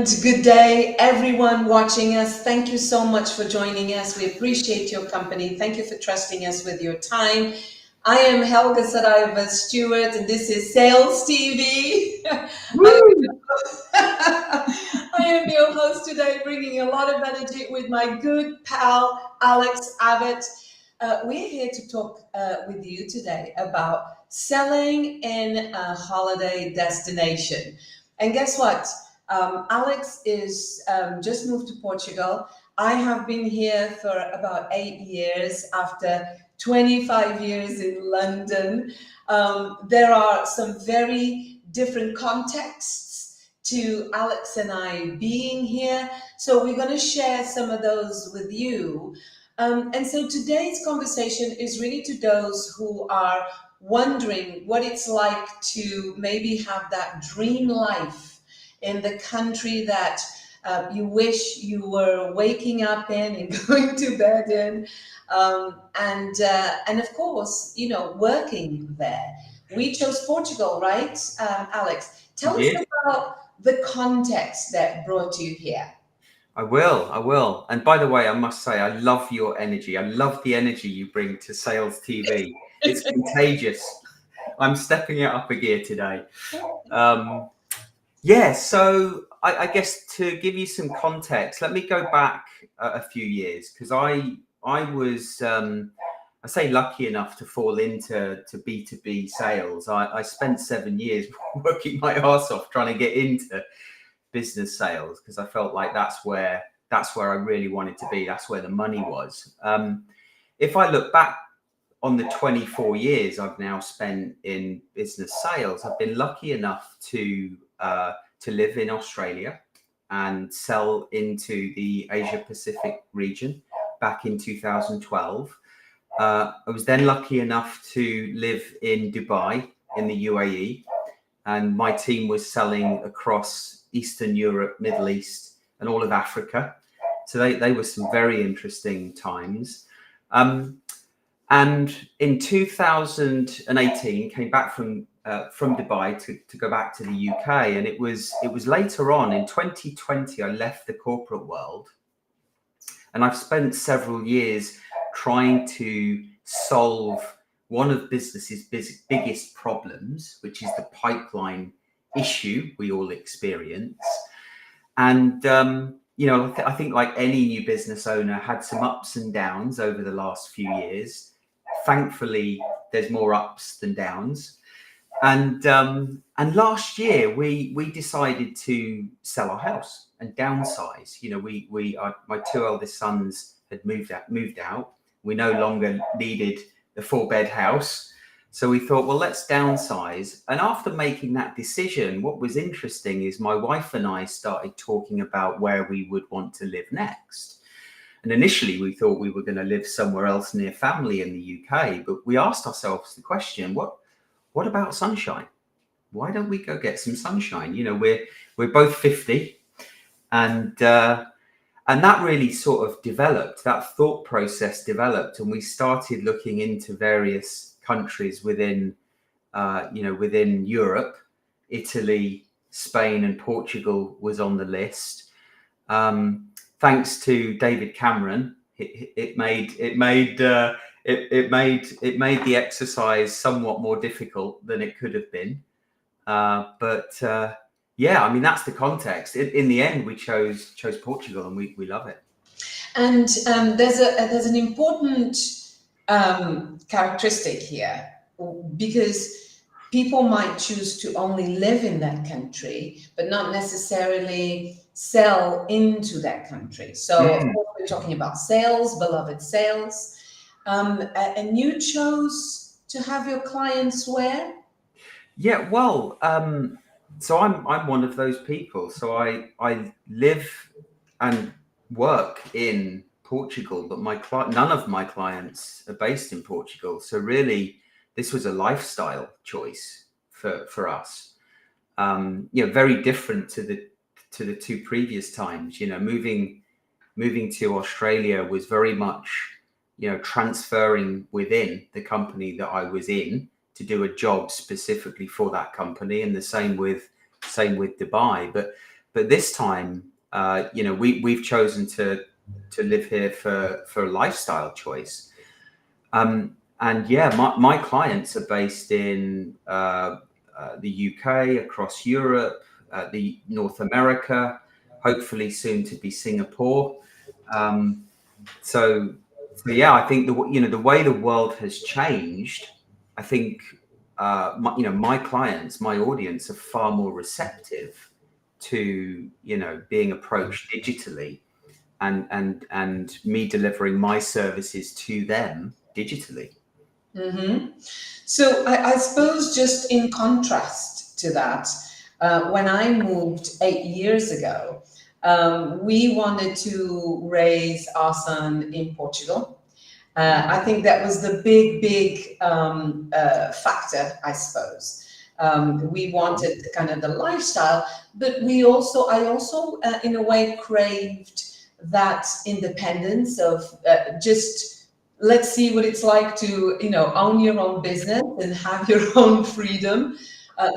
and good day, everyone watching us. Thank you so much for joining us. We appreciate your company. Thank you for trusting us with your time. I am Helga Saraiva Stewart, and this is Sales TV. I am your host today, bringing a lot of energy with my good pal, Alex Abbott. We're here to talk with you today about selling in a holiday destination. And guess what? Alex is just moved to Portugal. I have been here for about 8 years after 25 years in London. There are some very different contexts to Alex and I being here. So we're going to share some of those with you. And so today's conversation is really to those who are wondering what it's like to maybe have that dream life in the country that you wish you were waking up in and going to bed in, and of course, you know, working there. We chose Portugal, right, Alex? Tell us about the context that brought you here. I will. And by the way, I must say, I love your energy. I love the energy you bring to Sales TV. It's contagious. I'm stepping it up a gear today. So I guess to give you some context, let me go back a few years, because I was, I say, lucky enough to fall into B2B sales. I spent 7 years working my arse off trying to get into business sales, because I felt like that's where I really wanted to be. That's where the money was. If I look back on the 24 years I've now spent in business sales, I've been lucky enough to live in Australia and sell into the Asia Pacific region back in 2012. I was then lucky enough to live in Dubai in the UAE, and my team was selling across Eastern Europe, Middle East, and all of Africa. So they were some very interesting times. And in 2018, came back from Dubai to go back to the UK, and it was later on in 2020 I left the corporate world, and I've spent several years trying to solve one of business's biggest problems, which is the pipeline issue we all experience. And I think like any new business owner, had some ups and downs over the last few years. Thankfully, there's more ups than downs. And last year we decided to sell our house and downsize. You know, my two eldest sons had moved out. We no longer needed a 4-bed house. So we thought, well, let's downsize. And after making that decision, what was interesting is my wife and I started talking about where we would want to live next. And initially we thought we were going to live somewhere else near family in the UK, but we asked ourselves the question, what about sunshine? Why don't we go get some sunshine? You know, we're both 50, and that really sort of developed, that thought process developed, and we started looking into various countries within Europe. Italy, Spain, and Portugal was on the list. Thanks to David Cameron, it made the exercise somewhat more difficult than it could have been. I mean, that's the context. In the end, we chose Portugal, and we love it. And there's an important characteristic here, because people might choose to only live in that country, but not necessarily sell into that country. So of course, we're talking about sales, beloved sales. And you chose to have your clients where? Yeah, well, so I'm one of those people. So I live and work in Portugal, but none of my clients are based in Portugal. So really, this was a lifestyle choice for us. Very different to the two previous times. You know, moving to Australia was very much, transferring within the company that I was in to do a job specifically for that company, and the same with Dubai. But but this time, we've chosen to live here for a lifestyle choice. And yeah, my clients are based in the UK, across Europe, the North America, hopefully soon to be Singapore. So yeah, I think the way the world has changed, I think my clients, my audience are far more receptive to being approached digitally, and me delivering my services to them digitally. Mm-hmm. So I suppose just in contrast to that, when I moved 8 years ago, we wanted to raise our son in Portugal. I think that was the big factor, I suppose. We wanted kind of the lifestyle, but I also, in a way, craved that independence of just let's see what it's like to own your own business and have your own freedom,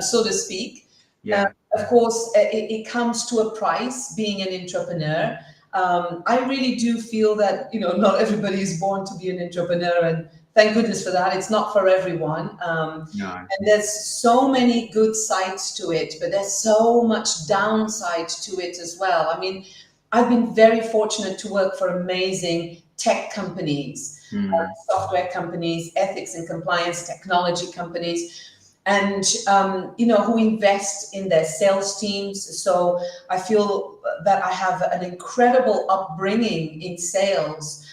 so to speak. Yeah. Of course, it comes to a price being an entrepreneur. I really do feel that not everybody is born to be an entrepreneur, and thank goodness for that. It's not for everyone. No. And there's so many good sides to it, but there's so much downside to it as well. I mean, I've been very fortunate to work for amazing tech companies, software companies, ethics and compliance technology companies, and who invest in their sales teams. So I feel that I have an incredible upbringing in sales,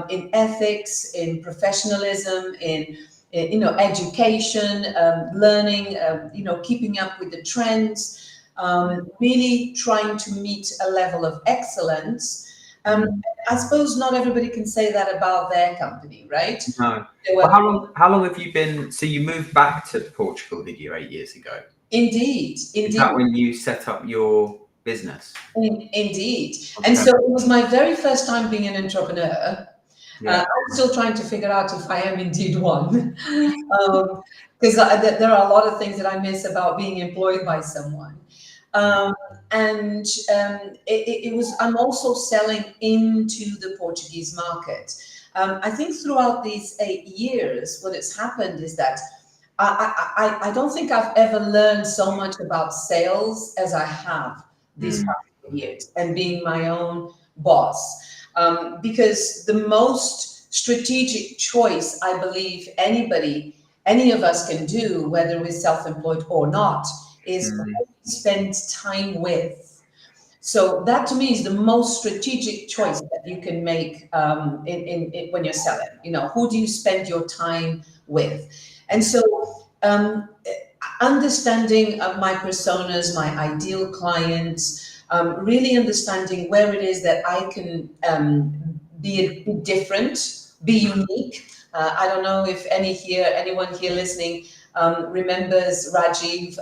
in ethics, in professionalism, in education, learning, keeping up with the trends, really trying to meet a level of excellence. I suppose not everybody can say that about their company, right? No. Well, how long have you been? So you moved back to Portugal, did you, 8 years ago? Indeed. Is that when you set up your business? Indeed. Okay. And so it was my very first time being an entrepreneur. Yeah. I'm still trying to figure out if I am indeed one, because there are a lot of things that I miss about being employed by someone. I'm also selling into the Portuguese market. I think throughout these 8 years, what has happened is that I don't think I've ever learned so much about sales as I have these past years, and being my own boss. Because the most strategic choice I believe any of us can do, whether we're self-employed or not, is who we spend time with. So that to me is the most strategic choice that you can make when you're selling. Who do you spend your time with? And so understanding my personas, my ideal clients, really understanding where it is that I can be different, be unique. I don't know if anyone here listening remembers Rajiv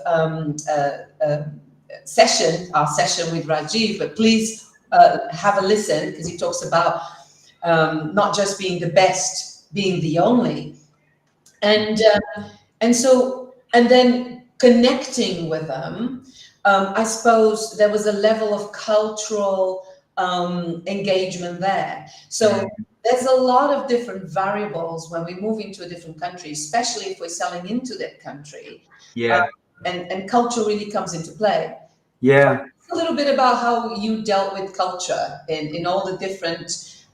our session with Rajiv, but please have a listen, because he talks about not just being the best, being the only, and then connecting with them. I suppose there was a level of cultural engagement there. So there's a lot of different variables when we move into a different country, especially if we're selling into that country. Yeah. And culture really comes into play. Yeah. A little bit about how you dealt with culture in all the different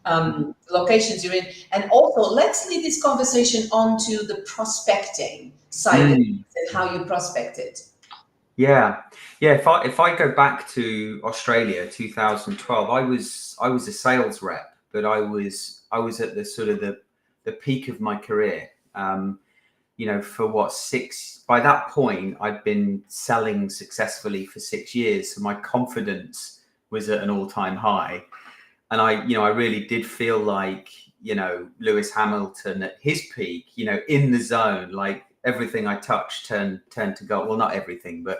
locations you're in. And also, let's lead this conversation onto the prospecting side of things and how you prospected. Yeah. If I go back to Australia, 2012, I was a sales rep, but I was at the sort of the peak of my career. For by that point, I'd been selling successfully for 6 years. So my confidence was at an all-time high. And I really did feel like, Lewis Hamilton at his peak, in the zone, like everything I touched turned to gold. Well, not everything, but,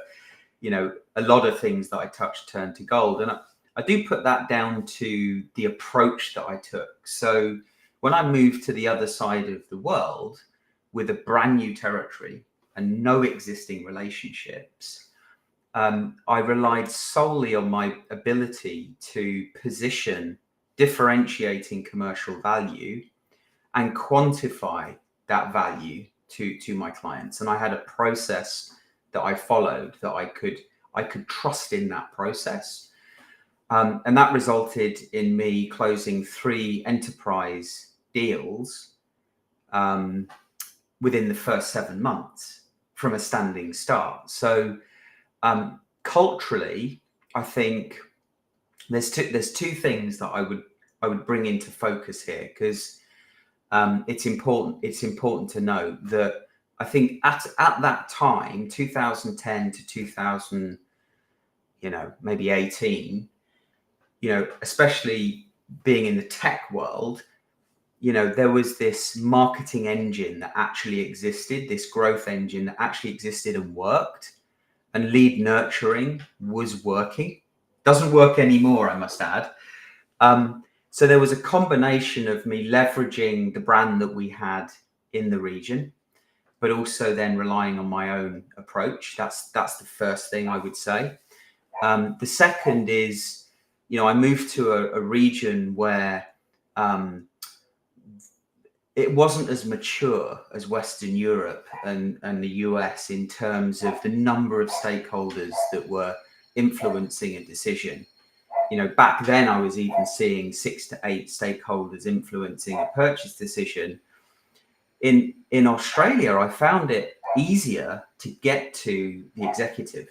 a lot of things that I touched turned to gold. And I do put that down to the approach that I took. So when I moved to the other side of the world with a brand new territory and no existing relationships, I relied solely on my ability to position differentiating commercial value and quantify that value to my clients. And I had a process that I followed that I could trust in that process. And that resulted in me closing 3 enterprise deals within the first 7 months from a standing start. So culturally, I think there's two things that I would bring into focus here, because it's important to know that I think at that time, 2010 to 2000, maybe 18, especially being in the tech world, there was this marketing engine that actually existed, this growth engine that actually existed and worked, and lead nurturing was working. Doesn't work anymore, I must add. So there was a combination of me leveraging the brand that we had in the region, but also then relying on my own approach. That's the first thing I would say. The second is, I moved to a region where it wasn't as mature as Western Europe and the US in terms of the number of stakeholders that were influencing a decision. Back then I was even seeing 6 to 8 stakeholders influencing a purchase decision. In Australia, I found it easier to get to the executive.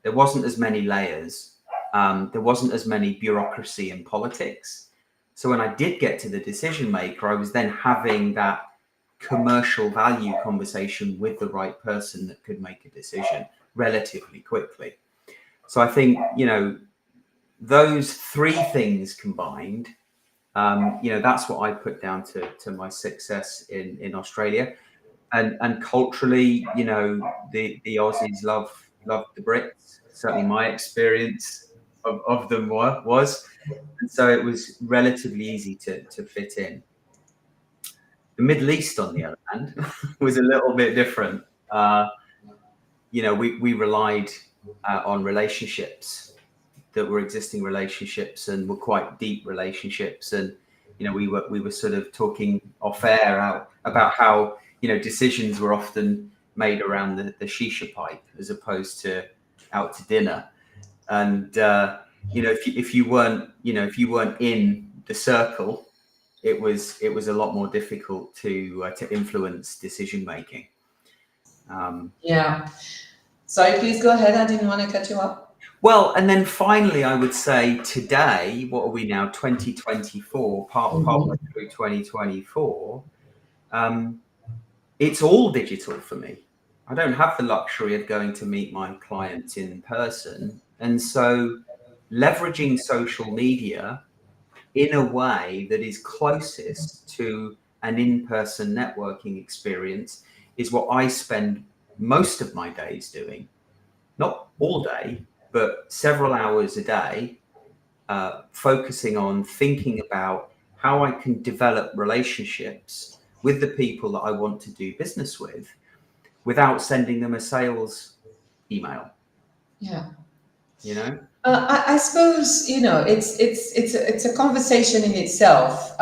There wasn't as many layers. There wasn't as many bureaucracy and politics. So when I did get to the decision maker, I was then having that commercial value conversation with the right person that could make a decision relatively quickly. So I think, those 3 things combined, that's what I put down to my success in Australia. And culturally, the Aussies love the Brits. Certainly my experience of them was. And so it was relatively easy to fit in. The Middle East, on the other hand, was a little bit different. We relied on relationships that were existing relationships and were quite deep relationships. And, we were sort of talking off air about how, decisions were often made around the shisha pipe as opposed to out to dinner. And, if you weren't in the circle, it was a lot more difficult to influence decision making. Yeah. Sorry, please go ahead. I didn't want to cut you off. Well, and then finally, I would say today, what are we now? 2024, partway through 2024. It's all digital for me. I don't have the luxury of going to meet my clients in person. And so leveraging social media in a way that is closest to an in-person networking experience is what I spend most of my days doing. Not all day, but several hours a day, focusing on thinking about how I can develop relationships with the people that I want to do business with without sending them a sales email. Yeah. I suppose, it's a conversation in itself.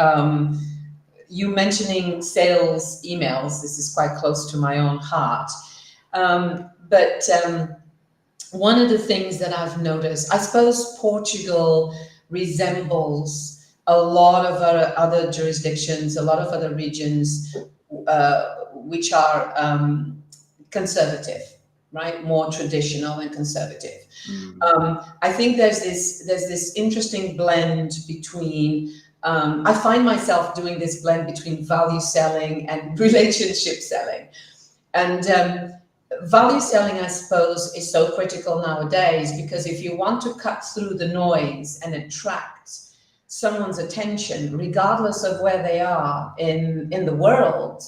You mentioning sales emails, this is quite close to my own heart. But one of the things that I've noticed, I suppose Portugal resembles a lot of other jurisdictions, a lot of other regions, which are conservative, right? More traditional and conservative. I think there's this interesting blend between, I find myself doing this blend between value selling and relationship selling. And value selling, I suppose, is so critical nowadays, because if you want to cut through the noise and attract someone's attention, regardless of where they are in the world,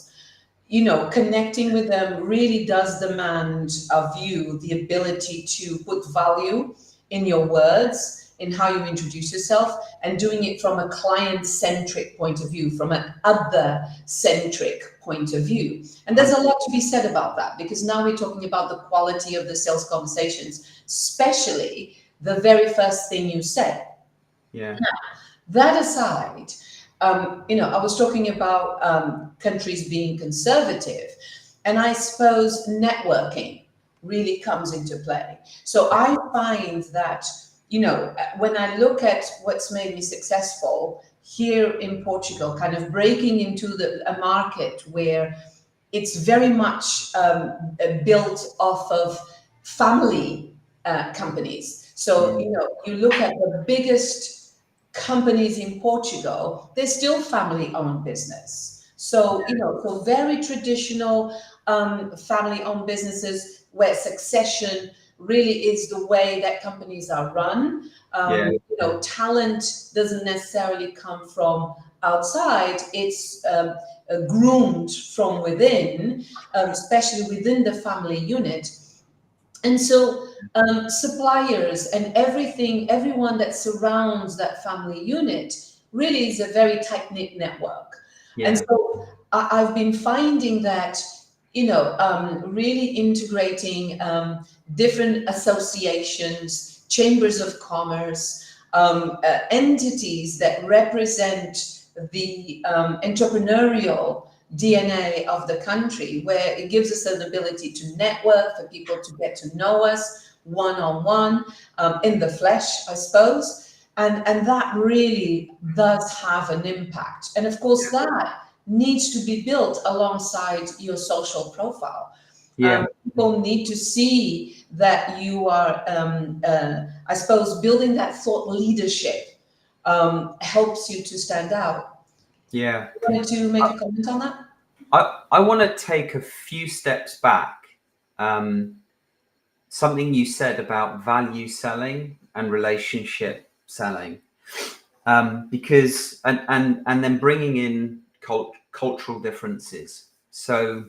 connecting with them really does demand of you the ability to put value in your words in how you introduce yourself, and doing it from a client-centric point of view, from an other-centric point of view. And there's a lot to be said about that, because now we're talking about the quality of the sales conversations, especially the very first thing you said. Yeah. Now, that aside, I was talking about countries being conservative, and I suppose networking really comes into play. So I find that, when I look at what's made me successful here in Portugal, kind of breaking into a market where it's very much built off of family companies. So, you look at the biggest companies in Portugal, they're still family-owned business. So, so very traditional family-owned businesses where succession really is the way that companies are run. Talent doesn't necessarily come from outside. It's groomed from within, especially within the family unit. And so suppliers and everyone that surrounds that family unit really is a very tight-knit network. Yeah. And so I've been finding that, really integrating different associations, chambers of commerce, entities that represent the entrepreneurial DNA of the country, where it gives us an ability to network, for people to get to know us one-on-one, in the flesh, I suppose. And that really does have an impact. And of course, that needs to be built alongside your social profile. People need to see that you are, I suppose, building that thought leadership helps you to stand out. Yeah. You wanted to make a comment on that? I want to take a few steps back. Something you said about value selling and relationship selling, because and then bringing in cultural differences. So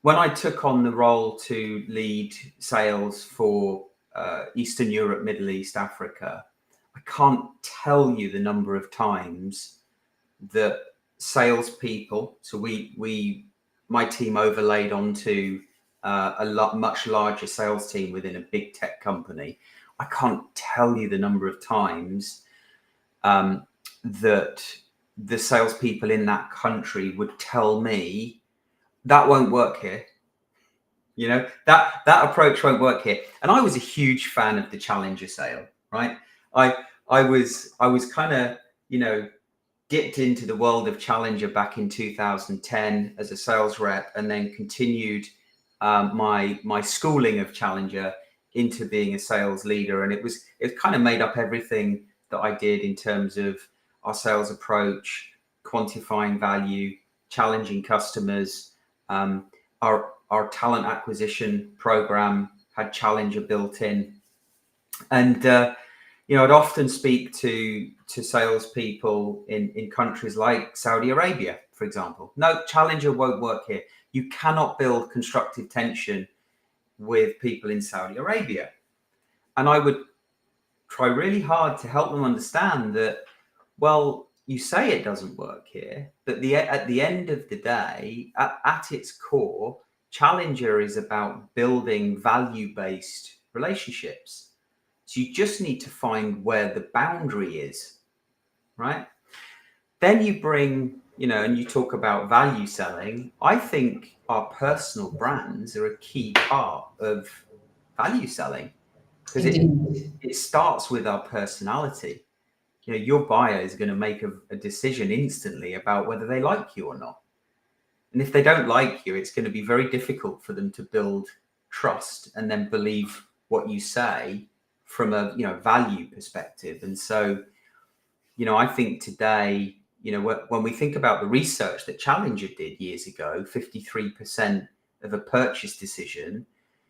when I took on the role to lead sales for Eastern Europe, Middle East, Africa, I can't tell you the number of times that salespeople, so my team overlaid onto much larger sales team within a big tech company. I can't tell you the number of times that the salespeople in that country would tell me that won't work here. That approach won't work here. And I was a huge fan of the challenger sale, right? I was kind of, dipped into the world of challenger back in 2010 as a sales rep, and then continued my schooling of challenger into being a sales leader. And it kind of made up everything that I did in terms of our sales approach, quantifying value, challenging customers. Our talent acquisition program had challenger built in. And I'd often speak to salespeople in countries like Saudi Arabia, for example. No, challenger won't work here. You cannot build constructive tension with people in Saudi Arabia. And I would try really hard to help them understand that, well, you say it doesn't work here, but at the end of the day, at its core, challenger is about building value-based relationships. So you just need to find where the boundary is, right? Then you bring, and you talk about value selling. I think our personal brands are a key part of value selling, because it starts with our personality. Your buyer is going to make a decision instantly about whether they like you or not. And if they don't like you, it's going to be very difficult for them to build trust and then believe what you say from a value perspective. And so, I think today, when we think about the research that Challenger did years ago, 53% of a purchase decision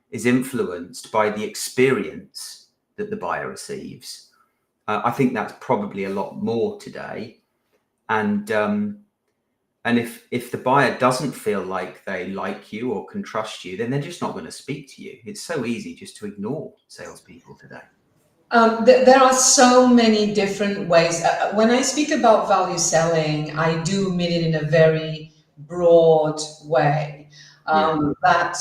is influenced by the experience that the buyer receives. I think that's probably a lot more today. And if the buyer doesn't feel like they like you or can trust you, then they're just not going to speak to you. It's so easy just to ignore salespeople today. There are so many different ways. When I speak about value selling, I do mean it in a very broad way. Yeah. That,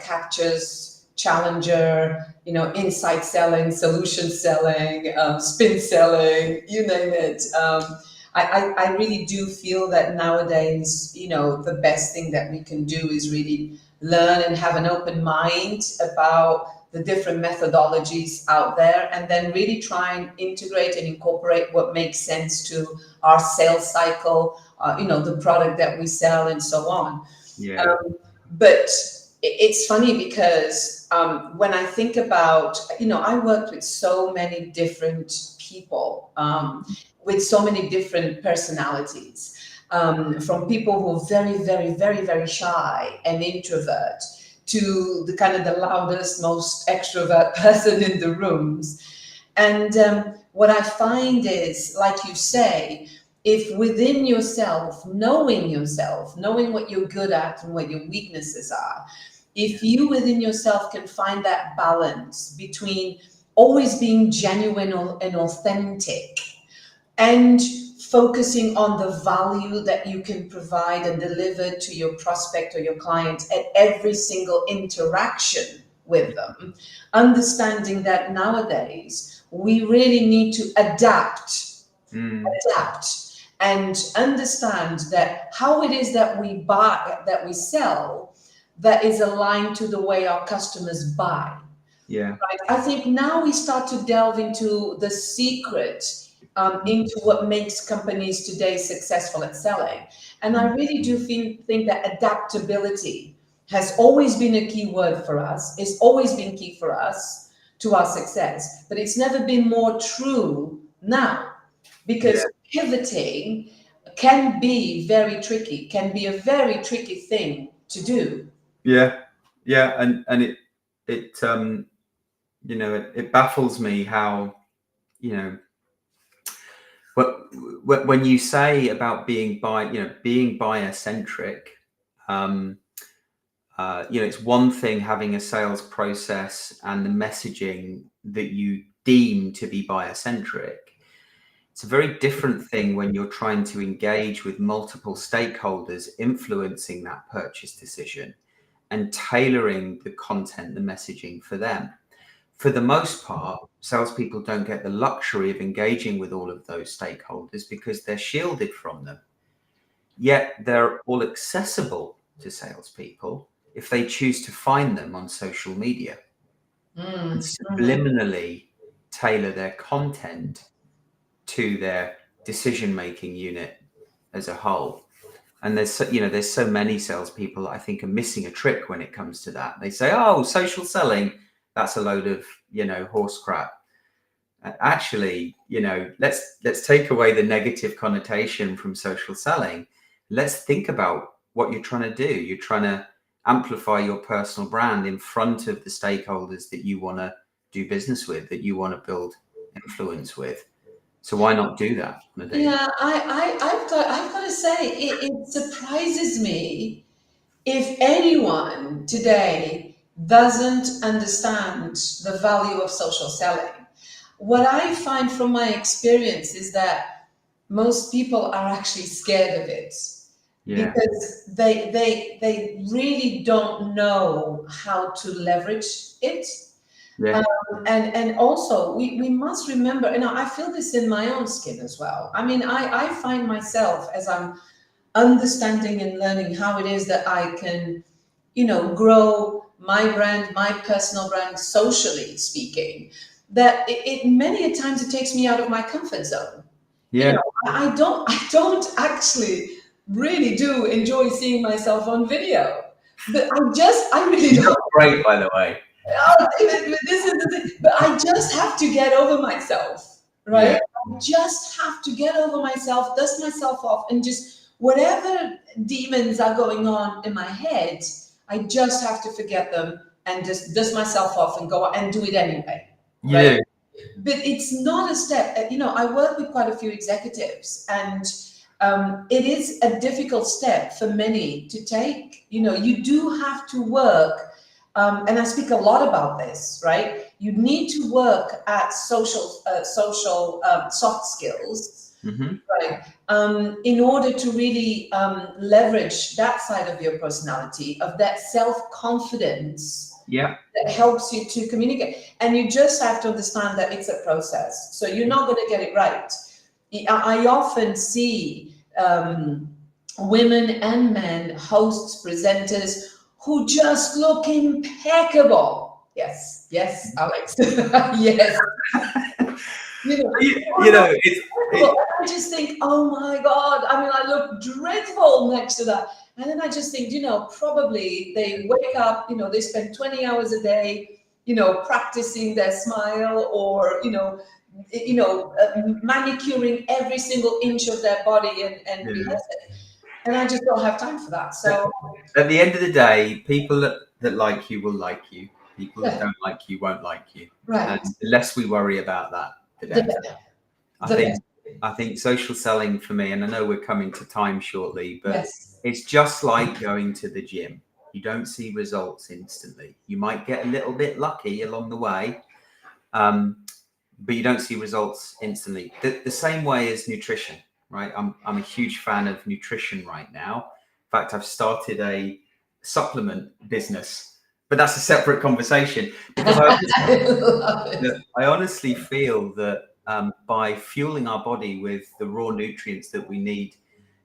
captures challenger, insight selling, solution selling, spin selling, you name it. I really do feel that nowadays, the best thing that we can do is really learn and have an open mind about the different methodologies out there, and then really try and integrate and incorporate what makes sense to our sales cycle, the product that we sell and so on. Yeah. But it's funny because when I think about, I worked with so many different people, with so many different personalities, from people who are very, very, very, very shy and introvert to the kind of the loudest, most extrovert person in the rooms. And what I find is, like you say, if within yourself, knowing what you're good at and what your weaknesses are, if you within yourself can find that balance between always being genuine and authentic and focusing on the value that you can provide and deliver to your prospect or your client at every single interaction with them, understanding that nowadays we really need to adapt and understand that how it is that we buy, that we sell, that is aligned to the way our customers buy. Yeah. Right? I think now we start to delve into the secret, into what makes companies today successful at selling. And I really do think that adaptability has always been a key word for us. It's always been key for us to our success, but it's never been more true now, because pivoting can be very tricky, can be a very tricky thing to do. Yeah. Yeah. And it it baffles me how, when you say about being buyer centric, it's one thing having a sales process and the messaging that you deem to be buyer centric. It's a very different thing when you're trying to engage with multiple stakeholders influencing that purchase decision and tailoring the content, the messaging for them. For the most part, salespeople don't get the luxury of engaging with all of those stakeholders because they're shielded from them. Yet they're all accessible to salespeople if they choose to find them on social media and subliminally tailor their content to their decision-making unit as a whole. And there's so many salespeople I think are missing a trick when it comes to that. They say, "Oh, social selling, that's a load of horse crap." Actually, let's take away the negative connotation from social selling. Let's think about what you're trying to do. You're trying to amplify your personal brand in front of the stakeholders that you want to do business with, that you want to build influence with. So why not do that on a daily? Yeah, I've got to say, it surprises me if anyone today doesn't understand the value of social selling. What I find from my experience is that most people are actually scared of it, because they really don't know how to leverage it. And also we must remember, I feel this in my own skin as well. I mean, I find myself, as I'm understanding and learning how it is that I can, grow my brand, my personal brand, socially speaking, that it many a times it takes me out of my comfort zone. I don't actually really do enjoy seeing myself on video, but I really don't. Great, by the way. Oh, this is the thing. But I just have to get over myself, right? I just have to get over myself, dust myself off, and just whatever demons are going on in my head, I just have to forget them and just dust myself off and go and do it anyway. Right? But it's not a step. I work with quite a few executives, and it is a difficult step for many to take. You do have to work. And I speak a lot about this, right? you need to work at social soft skills, right? In order to really leverage that side of your personality, of that self-confidence. Yeah. That helps you to communicate. And you just have to understand that it's a process. So you're not going to get it right. I often see women and men, hosts, presenters, who just look impeccable. Yes, yes, Alex. Yes. I just think, oh my God, I mean, I look dreadful next to that. And then I just think, probably they wake up, they spend 20 hours a day, practicing their smile, or, manicuring every single inch of their body and rehearsing. And I just don't have time for that. So at the end of the day, people that like you will like you. People that don't like you won't like you. Right. And the less we worry about that, the better. I think social selling for me, and I know we're coming to time shortly, but it's just like going to the gym. You don't see results instantly. You might get a little bit lucky along the way, but you don't see results instantly. The same way as nutrition, right? I'm a huge fan of nutrition right now. In fact, I've started a supplement business, but that's a separate conversation, because I honestly feel that by fueling our body with the raw nutrients that we need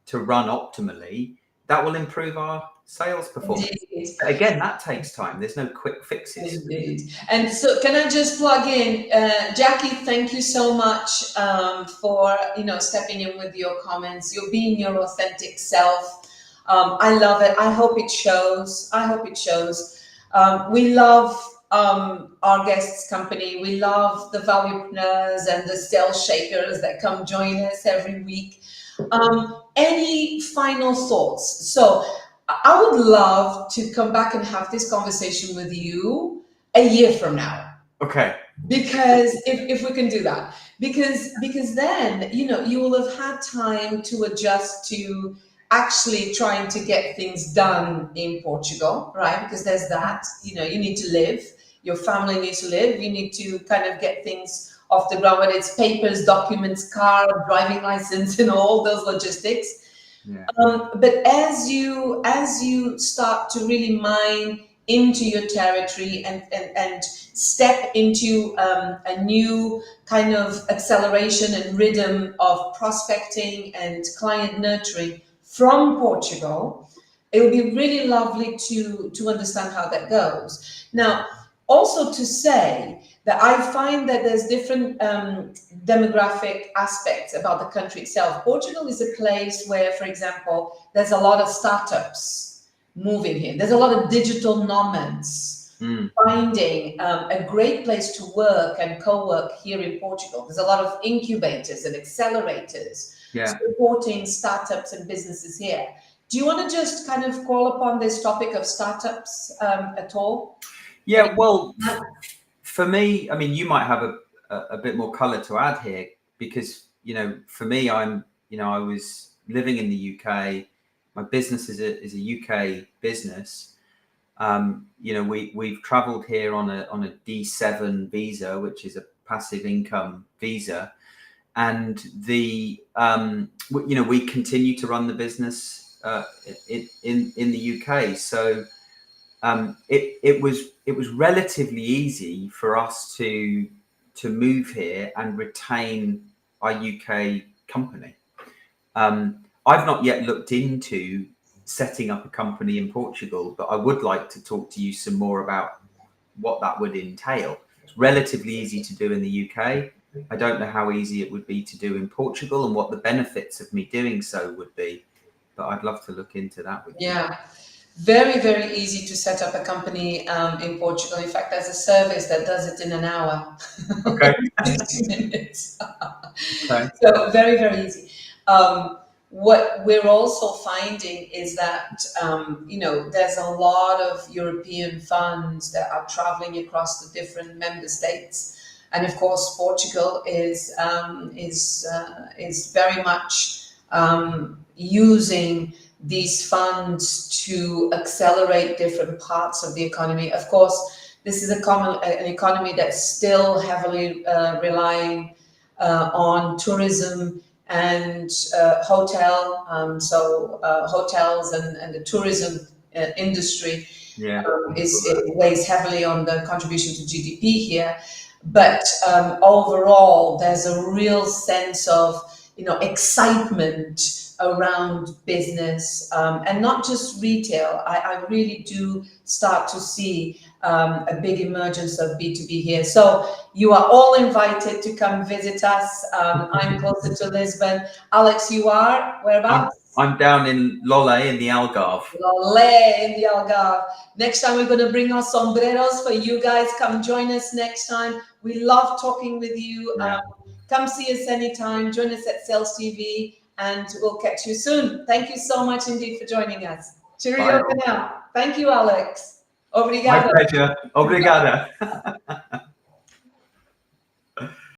to run optimally, that will improve our sales performance. Indeed. Again, that takes time. There's no quick fixes. Indeed. And so can I just plug in, Jackie, thank you so much for, stepping in with your comments. You're being your authentic self. I love it. I hope it shows. We love our guests' company. We love the valuepreneurs and the sales shakers that come join us every week. Any final thoughts? So I would love to come back and have this conversation with you a year from now. Okay. Because if we can do that, because then, you will have had time to adjust to actually trying to get things done in Portugal, right? Because there's that, you need to live, your family needs to live, you need to kind of get things off the ground, whether it's papers, documents, car, driving license, all those logistics. Yeah. But as you start to really mine into your territory and step into a new kind of acceleration and rhythm of prospecting and client nurturing from Portugal, it would be really lovely to understand how that goes. Now, also to say that I find that there's different demographic aspects about the country itself. Portugal is a place where, for example, there's a lot of startups moving here. There's a lot of digital nomads finding a great place to work and co-work here in Portugal. There's a lot of incubators and accelerators supporting startups and businesses here. Do you want to just kind of call upon this topic of startups at all? Yeah, well, for me, I mean, you might have a bit more color to add here, because, for me, I was living in the UK. My business is a UK business. We've traveled here on a D7 visa, which is a passive income visa. And we continue to run the business in the UK. So it was relatively easy for us to move here and retain our UK company. I've not yet looked into setting up a company in Portugal, but I would like to talk to you some more about what that would entail. It's relatively easy to do in the UK. I don't know how easy it would be to do in Portugal and what the benefits of me doing so would be, but I'd love to look into that with you. Yeah, very, very easy to set up a company in Portugal. In fact, there's a service that does it in an hour. Okay. 60 minutes. Okay. So very, very easy. What we're also finding is that, there's a lot of European funds that are traveling across the different member states. And of course, Portugal is very much using these funds to accelerate different parts of the economy. Of course, This is an economy that's still heavily relying on tourism and hotel. Hotels and the tourism industry it weighs heavily on the contribution to GDP here. But overall, there's a real sense of excitement around business, and not just retail. I really do start to see a big emergence of B2B here. So you are all invited to come visit us. I'm closer to Lisbon. Alex, you are? Whereabouts? I'm down in Lolle in the Algarve. Lolle in the Algarve. Next time we're going to bring our sombreros for you guys. Come join us next time. We love talking with you. Yeah. Come see us anytime. Join us at Sales TV, and we'll catch you soon. Thank you so much indeed for joining us. Cheerio for now. Thank you, Alex. Obrigada. My pleasure. Obrigada.